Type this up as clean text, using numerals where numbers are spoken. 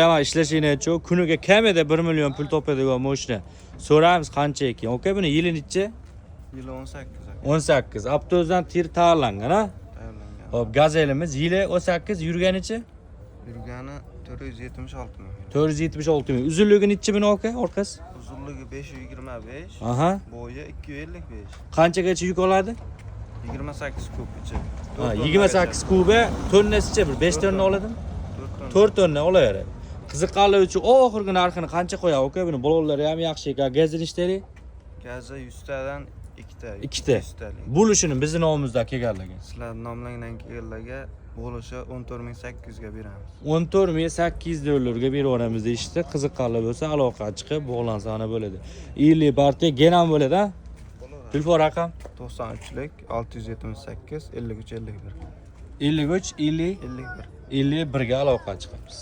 Ama ishlashini cho kuniga kamida 1 million pul topadigan mashina. So'raymiz qancha ekan. Okay, buni yili necha? Yili 18. 18. Aptozdan tir tayyorlangan, ha? Tayyorlangan. Hop, gazelimiz yili 18, yurganicha? Yurgani 476 ming. 476 ming. Uzunligi necha buni aka, orqasi? Uzunligi 525. Aha. Bo'yi 255. Qanchagacha yuk oladi? 28 kubgacha. Ha, 28 kuba tonnasicha bir 5 tonna oladimi? 4 tonna olaveradi. Qiziqqanlar uchun oxirgi narxini qancha qo'yadi aka? Buni balollari ham yaxshi ekan. Gazini ishtayli? Gazi 100 tadan 2 ta. 2 ta. 100 talik. Bo'lishini bizning nomimizdan kelganlarga. Sizlar nomlangan kellarga bo'lishi 14800 ga beramiz. 14800 dollarga beraveramiz deyishdi. Qiziqqanlar bo'lsa aloqa chiqib bog'lansa ana bo'ladi. 50 partiya genam bo'ladi, ha? Telefon raqam 93lik 678 53 51. 53 50 51. 51 ga aloqa chiqamiz.